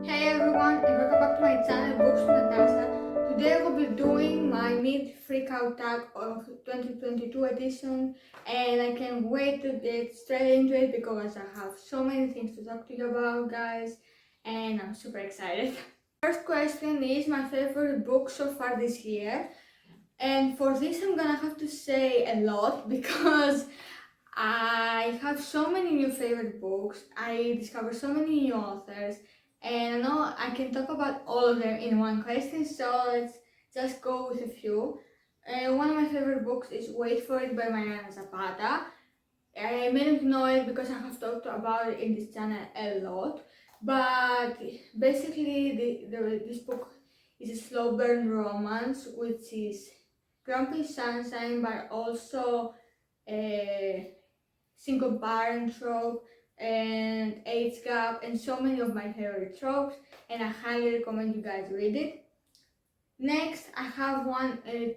Hey everyone, and welcome back to my channel Books with Natasa. Today I will be doing my mid freak out tag of 2022 edition, and I can't wait to get straight into it because I have so many things to talk to you about, guys, and I'm super excited. First question is my favorite book so far this year, and for this I'm gonna have to say a lot because I have so many new favorite books. I discovered so many new authors, and I know I can talk about all of them in one question. So let's just go with a few. One of my favorite books is Wait for It by Mariana Zapata. I may not know it because I have talked about it in this channel a lot, but basically this book is a slow burn romance which is grumpy sunshine but also a single parent trope and age gap and so many of my favorite tropes, and I highly recommend you guys read it. Next, I have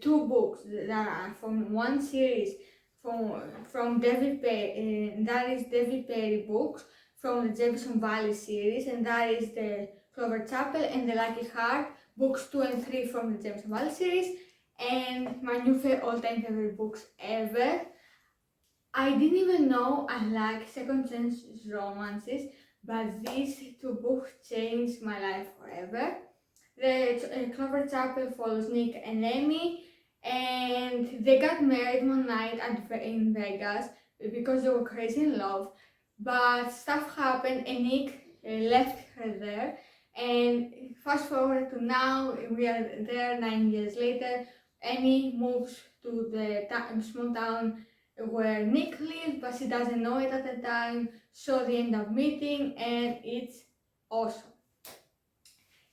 two books that are from one series from David Perry, that is David Perry books from the Jefferson Valley series, and that is the Clover Chapel and the Lucky Heart, books 2 and 3 from the Jefferson Valley series, and my new all-time favorite books ever. I didn't even know I like second chance romances, but these two books changed my life forever. The Clover Chapel follows Nick and Amy, and they got married one night in Vegas because they were crazy in love. But stuff happened, and Nick left her there. And fast forward to now, we are there 9 years later. Amy moves to the small town where Nick lives, but she doesn't know it at the time, so they end up meeting, and it's awesome.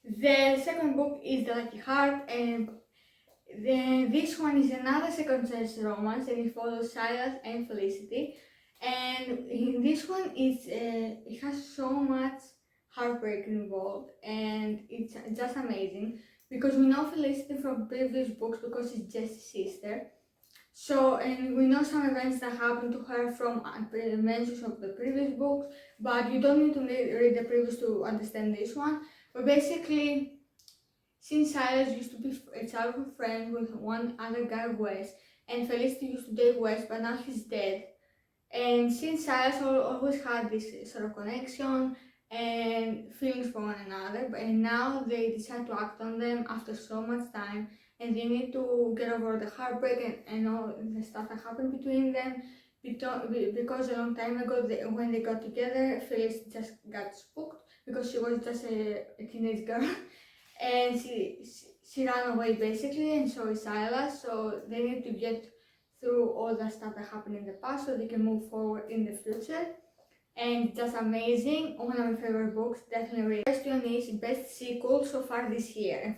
The second book is The Lucky Heart, and this one is another second chance romance, and it follows Silas and Felicity. And in this one, it has so much heartbreak involved, and it's just amazing because we know Felicity from previous books because she's Jesse's sister. So, and we know some events that happened to her from mentions of the previous books, but you don't need to read the previous to understand this one. But basically, since Silas used to be a childhood friend with one other guy, Wes, and Felicity used to date Wes, but now he's dead. And since Silas always had this sort of connection and feelings for one another, and now they decide to act on them after so much time, and they need to get over the heartbreak and all the stuff that happened between them. Because a long time ago, when they got together, Felicity just got spooked because she was just a teenage girl, and she ran away basically, and so is Silas. So they need to get through all the stuff that happened in the past so they can move forward in the future. And just amazing, one of my favorite books, definitely read. The question is best sequel so far this year, and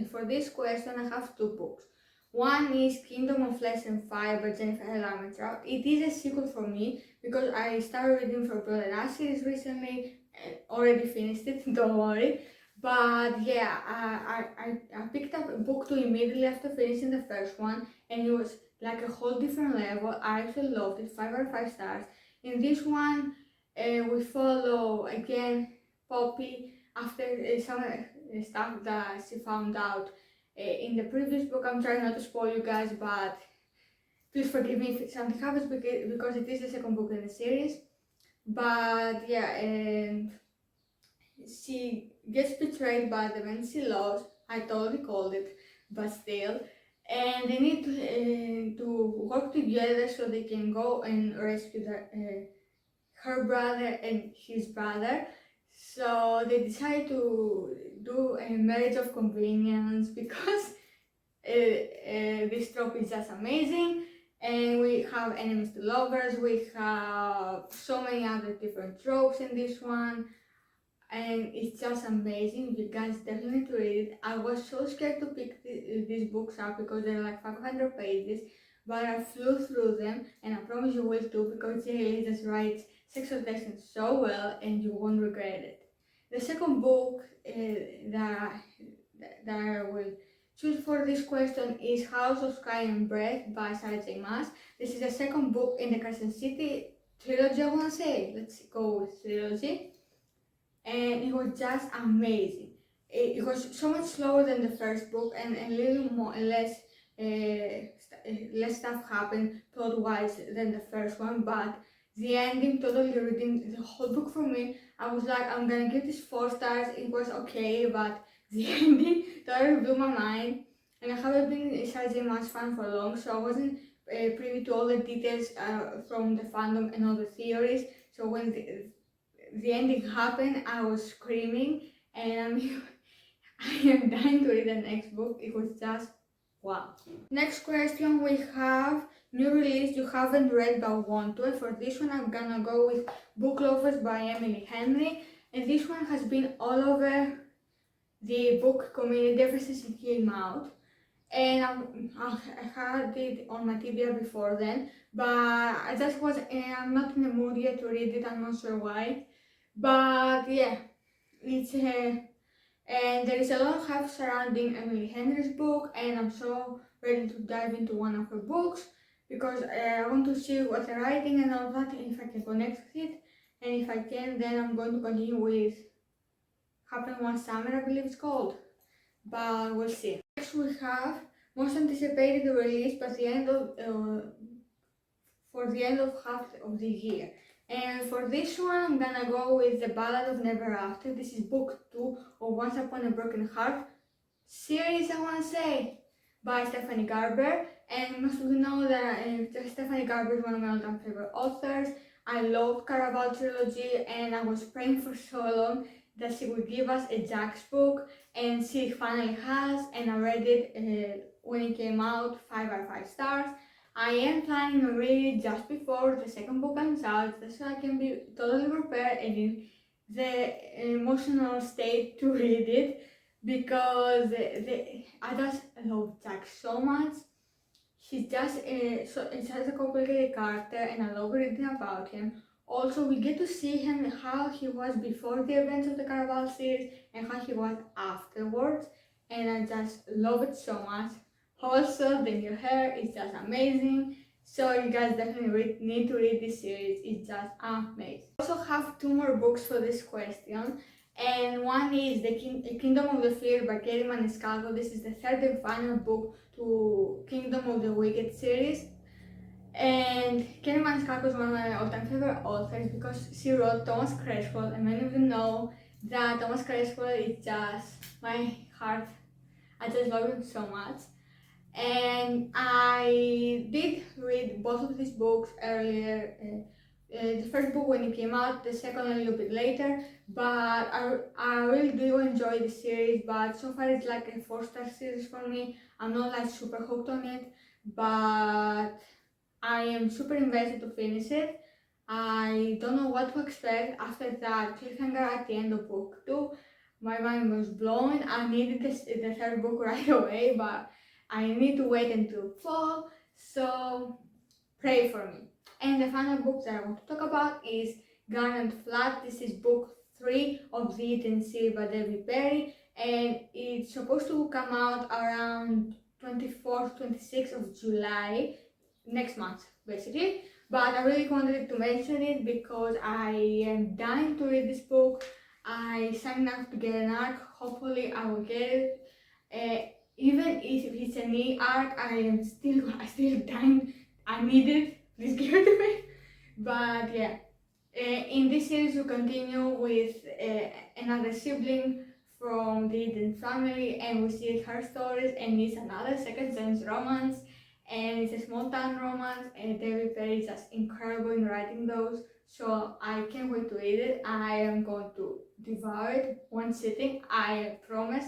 for this question I have two books. One is Kingdom of Flesh and Fire by Jennifer L. Armentrout. It is a sequel for me because I started reading for Brother Ash series recently and already finished it, don't worry. But yeah, I picked up a book two immediately after finishing the first one, and it was like a whole different level. I actually loved it, 5 out of 5 stars. In this one, we follow again Poppy after some stuff that she found out in the previous book. I'm trying not to spoil you guys, but please forgive me if something happens because it is the second book in the series. But yeah, and she gets betrayed by the man she loves. I totally called it, but still. And they need to work together so they can go and rescue her brother and his brother. So they decide to do a marriage of convenience because this trope is just amazing. And we have enemies to lovers, we have so many other different tropes in this one, and it's just amazing. You guys definitely need to read it. I was so scared to pick these books up because they're like 500 pages, but I flew through them, and I promise you will too because J. just writes sexual tension so well and you won't regret it. The second book that I will choose for this question is House of Sky and Breath by Sarah J. Maas. This is the second book in the Crescent City trilogy, I want to say. Let's go with trilogy. and it was just amazing. It was so much slower than the first book, and a little more less stuff happened plot-wise than the first one, but the ending totally redeemed the whole book for me. I was like, I'm gonna give this 4 stars. It was okay, but the ending totally blew my mind, and I haven't been searching much fan for long, so I wasn't privy to all the details from the fandom and all the theories. So when the ending happened, I was screaming, and I mean, I am dying to read the next book. It was just wow. Next question we have new release you haven't read but want to. For this one, I'm gonna go with Book Lovers by Emily Henry, and this one has been all over the book community ever since it came out. And I had it on my TBR before then, but I just was I'm not in the mood yet to read it. I'm not sure why, but yeah, it's and there is a lot of hype surrounding Emily Henry's book, and I'm so ready to dive into one of her books because I want to see what they're writing and all that, if I can connect with it, and if I can, then I'm going to continue with Happened One Summer, I believe it's called, but we'll see. Next we have most anticipated release by the end of for the end of half of the year. And for this one, I'm gonna go with The Ballad of Never After. This is book 2 of Once Upon a Broken Heart series, I wanna say, by Stephanie Garber. And most of you know that Stephanie Garber is one of my all-time favorite authors. I love Caraval trilogy, and I was praying for so long that she would give us a Jack's book, and she finally has, and I read it when it came out, 5 out of 5 stars. I am planning to read it just before the second book comes out, so I can be totally prepared and in the emotional state to read it, because I just love Jack so much. He's just such a complicated character, and I love reading about him. Also, we get to see him how he was before the events of the Caraval series and how he was afterwards, and I just love it so much. Also, the new hair is just amazing, so you guys definitely need to read this series. It's just amazing. I also have 2 more books for this question, and one is The Kingdom of the Fear by Katie Maniscalco. This is the 3rd and final book to Kingdom of the Wicked series, and Katie Maniscalco is one of my all-time favorite authors because she wrote Thomas Cresswell, and many of you know that Thomas Cresswell is just my heart. I just love him so much. And I did read both of these books earlier, the first book when it came out, the second a little bit later, but I really do enjoy the series, but so far it's like a 4-star series for me. I'm not like super hooked on it, but I am super invested to finish it. I don't know what to expect after that cliffhanger at the end of book 2. My mind was blown. I needed the 3rd book right away, but I need to wait until fall, so pray for me. And the final book that I want to talk about is Garnet Flat. This is book 3 of the Eden series by Debbie Perry, and it's supposed to come out around 24th, 26th of July, next month, basically. But I really wanted to mention it because I am dying to read this book. I signed up to get an arc. Hopefully, I will get it. Even if it's an e-arc, I still dying. I need it. Please give it to me. But yeah, in this series we continue with another sibling from the Eden family, and we see her stories, and it's another second chance romance, and it's a small town romance, and David Perry is just incredible in writing those, so I can't wait to read it. I am going to devour it one sitting, I promise.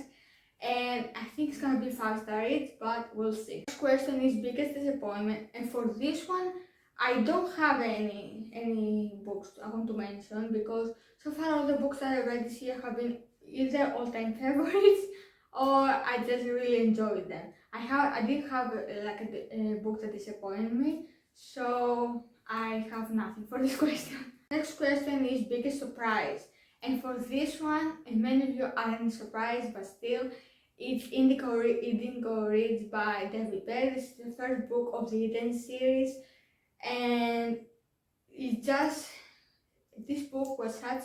And I think it's gonna be 5-star reads, but we'll see. Next question is biggest disappointment, and for this one, I don't have any books I want to mention because so far all the books that I read this year have been either all-time favorites or I just really enjoyed them. I did have a book that disappointed me, so I have nothing for this question. Next question is biggest surprise, and for this one, and many of you aren't surprised, but still, it's Indigo Reads by David Perry. This is the 1st book of the Eden series, and this book was such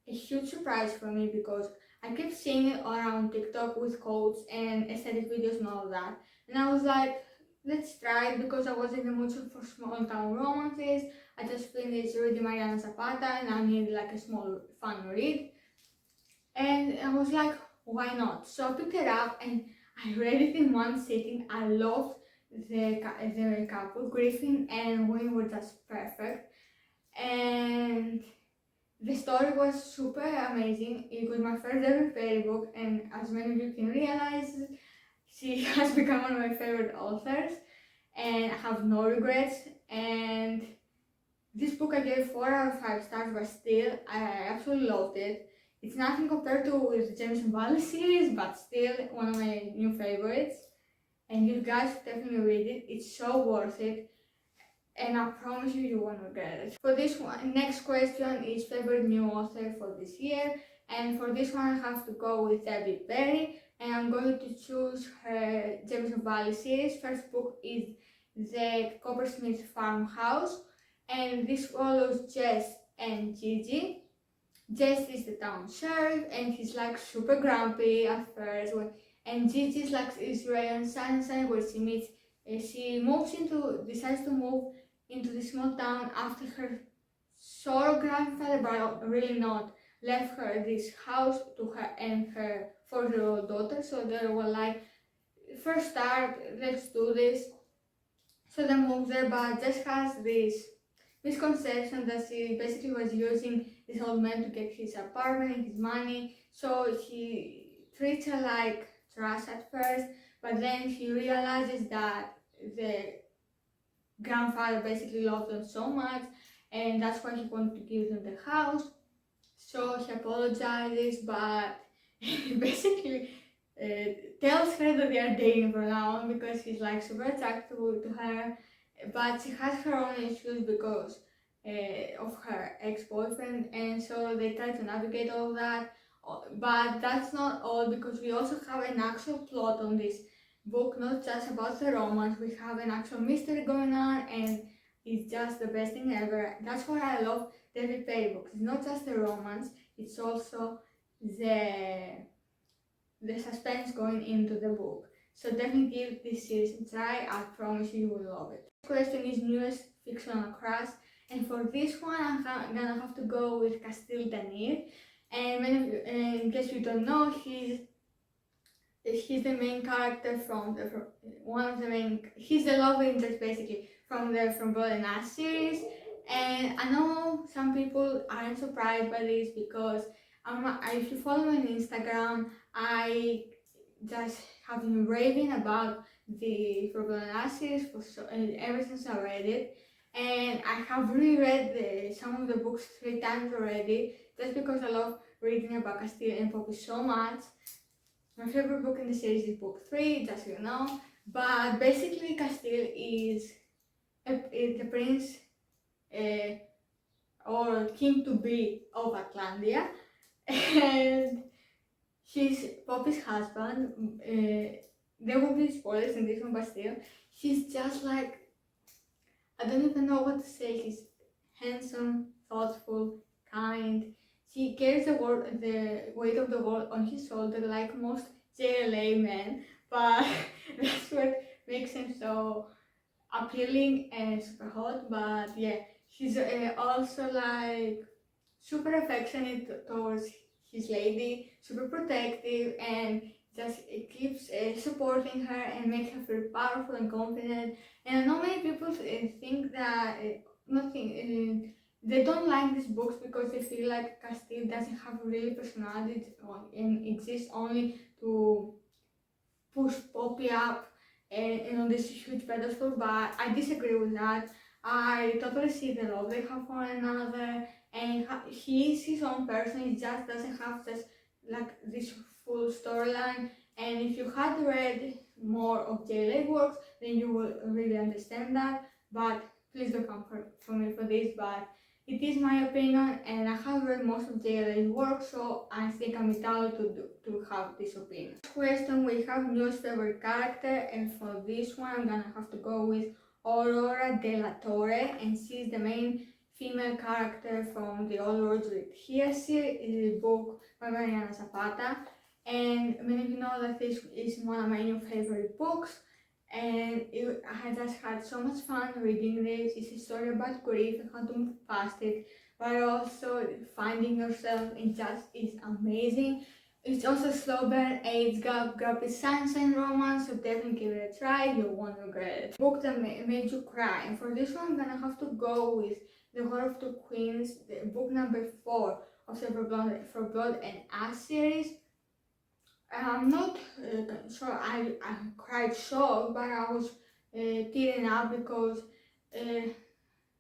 a huge surprise for me because I kept seeing it around TikTok with quotes and aesthetic videos and all that. And I was like, let's try it because I was in the mood for small town romances. I just finished reading Mariana Zapata and I needed like a small fun read. And I was like, why not? So I picked it up and I read it in one sitting. I loved the couple. Griffin and Wayne were just perfect. And the story was super amazing. It was my first ever fairy book, and as many of you can realize, she has become one of my favorite authors, and I have no regrets. And this book I gave 4 out of 5 stars, but still, I absolutely loved it. It's nothing compared to the Jameson Valley series, but still one of my new favorites. And you guys should definitely read it. It's so worth it. And I promise you, you won't regret it. For this one, next question is favorite new author for this year. And for this one, I have to go with Debbie Berry. And I'm going to choose her Jameson Valley series. First book is The Coppersmith Farmhouse. And this follows Jess and Gigi. Jess is the town sheriff and he's like super grumpy at first. And Gigi is like Israeli sunshine where she decides to move into the small town after her sort of grandfather, but really not, left her this house to her and her 4-year-old daughter. So they were like, first start, let's do this. So they moved there, but just has this misconception that she basically was using this old man to get his apartment and his money. So he treats her like trash at first, but then he realizes that the grandfather basically loved them so much, and that's why he wanted to give them the house. So he apologizes, but he basically tells her that they are dating from now on because he's like super attracted to her, but she has her own issues because of her ex-boyfriend, and so they try to navigate all that. But that's not all, because we also have an actual plot on this book, not just about the romance. We have an actual mystery going on, and it's just the best thing ever. That's why I love David Perry books. It's not just the romance, it's also the suspense going into the book. So definitely give this series a try. I promise you will love it. Next question is newest fictional crush, and for this one I'm gonna have to go with Castile Danir. And many of you, in case you don't know, he's the main character he's the love interest basically from the From Blood and Ash series. And I know some people aren't surprised by this because if you follow me on Instagram, I just have been raving about the From Blood and Ash series ever since I read it. And I have reread some of the books 3 times already, just because I love reading about Castile and Poppy so much. My favorite book in the series is book 3, just so you know. But basically, Castile is the prince or king to be of Atlantia, and he's Poppy's husband. There will be spoilers in this one, but still, he's just like, I don't even know what to say. He's handsome, thoughtful, kind. He carries the weight of the world on his shoulder like most JLA men, but that's what makes him so appealing and super hot. But yeah, he's also like super affectionate towards his lady, super protective, and just keeps supporting her and makes her feel powerful and confident. And I know many people think that they don't like these books because they feel like Castile doesn't have a real personality and exists only to push Poppy up and on this huge pedestal. But I disagree with that. I totally see the love they have for one another, and he is his own person. He just doesn't have just like this full storyline. And if you had read more of JLA works, then you will really understand that. But please don't come for me for this. But it is my opinion, and I have read most of JLA's work, so I think I'm entitled to have this opinion. Next question, we have newest favorite character, and for this one I'm gonna have to go with Aurora de la Torre, and she's the main female character from the All Roads Lead Here series. Is a book by Mariana Zapata, and many of you know that this is one of my new favorite books, and I just had so much fun reading this. It's a story about grief and how to move past it, but also finding yourself in just is amazing. It's also slow burn, age gap, is science and romance, so definitely give it a try, you won't regret it. Book that made you cry, and for this one I'm gonna have to go with The War of Two Queens, book number 4 of the For Blood and Ash series. I'm not sure I cried shocked, but I was tearing up because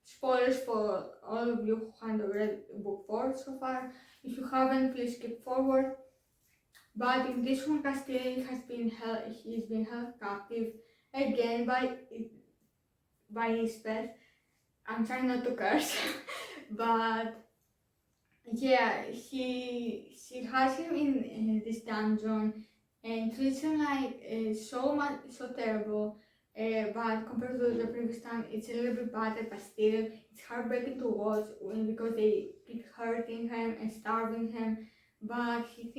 spoilers for all of you who haven't read book 4 so far. If you haven't, please skip forward. But in this one, Castiel he's been held captive again by his pet. I'm trying not to curse, but yeah, she has him in this dungeon and treats him like so terrible. But compared to the previous time, it's a little bit better, but still, it's heartbreaking to watch because they keep hurting him and starving him. But he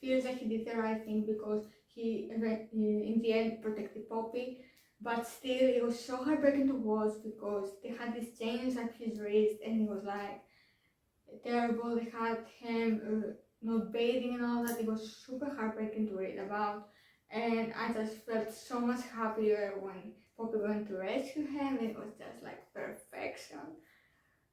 feels like he did the right thing because he in the end protected Poppy. But still, it was so heartbreaking to watch because they had these chains at his wrist, and it was like terrible. They had him not bathing and all that. It was super heartbreaking to read about, and I just felt so much happier when Poppy went to rescue him. It was just like perfection.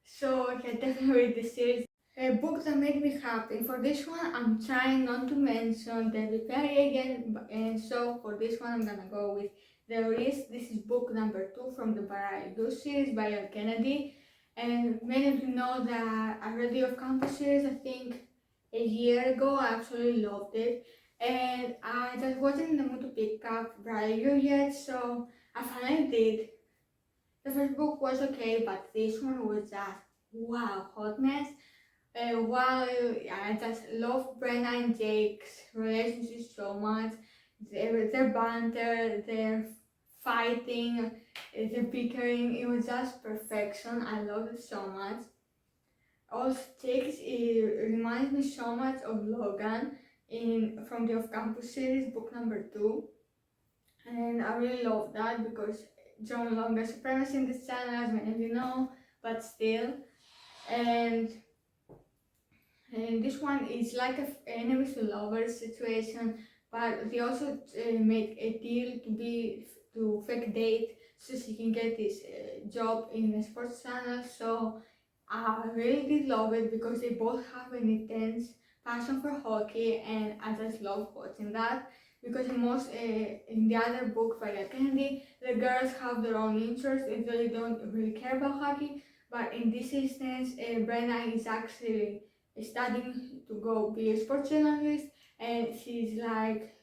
So I can definitely read this series. A book that made me happy. For this one, I'm trying not to mention David Perry again, and so for this one, I'm gonna go with The Risk. This is book number 2 from the Barry Goose series by L. Kennedy. And many of you know that I read the Off-Campus series, I think a year ago. I absolutely loved it, and I just wasn't in the mood to pick up Braille yet, so I finally did. The first book was okay, but this one was just wow, hotness. Wow, I just love Brenna and Jake's relationship so much. Their banter, their fighting, the bickering, it was just perfection. I love it so much. Also, Jake reminds me so much of Logan from the Off-Campus series, book number 2. And I really love that because John Longa supremacy in this channel, as many of you know, but still. And this one is like an enemies to lovers situation, but they also make a deal to fake date so she can get this job in the sports channel. So I really did love it because they both have an intense passion for hockey, and I just love watching that. Because in the other book by Kennedy, the girls have their own interests and they don't really care about hockey. But in this instance, Brenna is actually studying to go be a sports journalist, and she's like,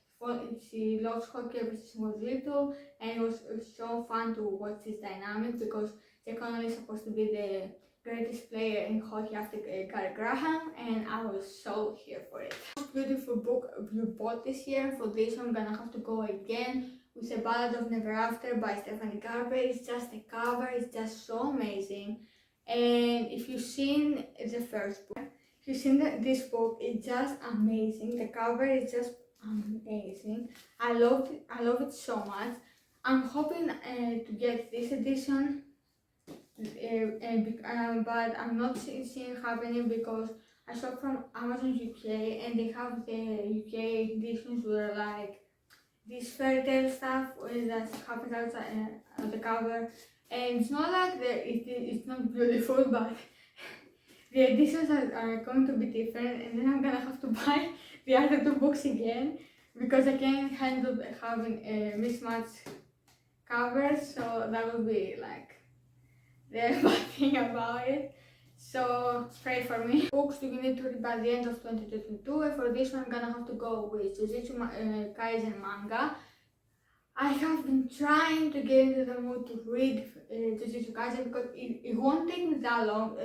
she loves hockey ever since she was little, and it was so fun to watch this dynamic because Jack Connolly is supposed to be the greatest player in hockey after Gary Graham, and I was so here for it. Most beautiful book you bought this year. For this one, I'm gonna have to go again with The Ballad of Never After by Stephanie Garber. It's just the cover, it's just so amazing. And if you've seen the first book, if you've seen this book, it's just amazing. The cover is just amazing. I love it so much. I'm hoping to get this edition, but I'm not seeing happening because I shop from Amazon UK, and they have the UK editions where like this fairy tale stuff that happens outside the cover, and it's not like it's not beautiful, but the editions are going to be different, and then I'm gonna have to buy the other 2 books again because I can't handle having mismatched covers, so that would be like the bad thing about it. So pray for me. Books do you need to read by the end of 2022, and for this one I'm gonna have to go with Jujutsu Kaisen manga. I have been trying to get into the mood to read Jujutsu Kaisen because it won't take me that long.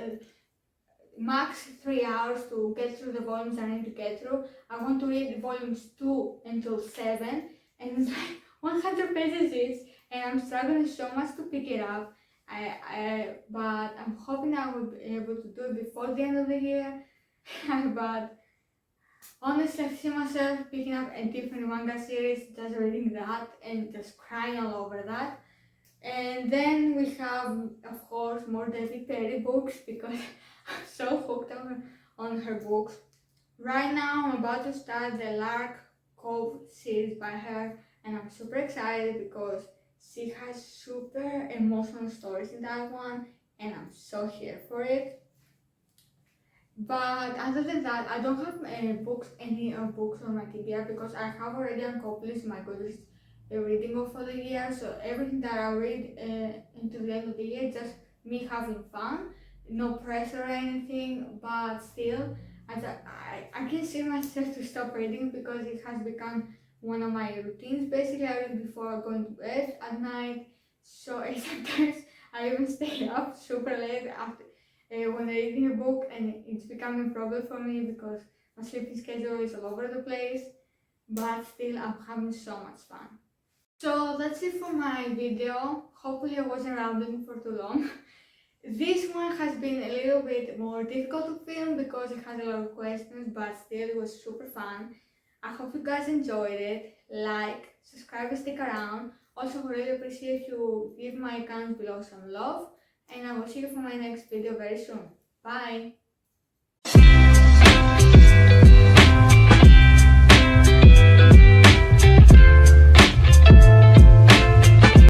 Max 3 hours to get through the volumes I need to get through. I want to read volumes 2 until 7, and it's like 100 pages each, and I'm struggling so much to pick it up. But I'm hoping I will be able to do it before the end of the year. But honestly, I see myself picking up a different manga series, just reading that and just crying all over that. And then we have, of course, more Debbie Perry books because I'm so hooked on her books. Right now, I'm about to start the Lark Cove series by her, and I'm super excited because she has super emotional stories in that one, and I'm so here for it. But other than that, I don't have any books on my TBR because I have already accomplished my Goodreads reading goal for the year. So everything that I read until the end of the year, just me having fun, no pressure or anything. But still, I can see myself to stop reading because it has become one of my routines. Basically, I read before going to bed at night. So sometimes I even stay up super late after when reading a book, and it's becoming a problem for me because my sleeping schedule is all over the place, but still I'm having so much fun. So that's it for my video. Hopefully I wasn't rambling for too long. This one has been a little bit more difficult to film because it has a lot of questions, but still it was super fun. I hope you guys enjoyed it. Like, subscribe and stick around. Also, I really appreciate if you give my account below some love, and I will see you for my next video very soon. Bye!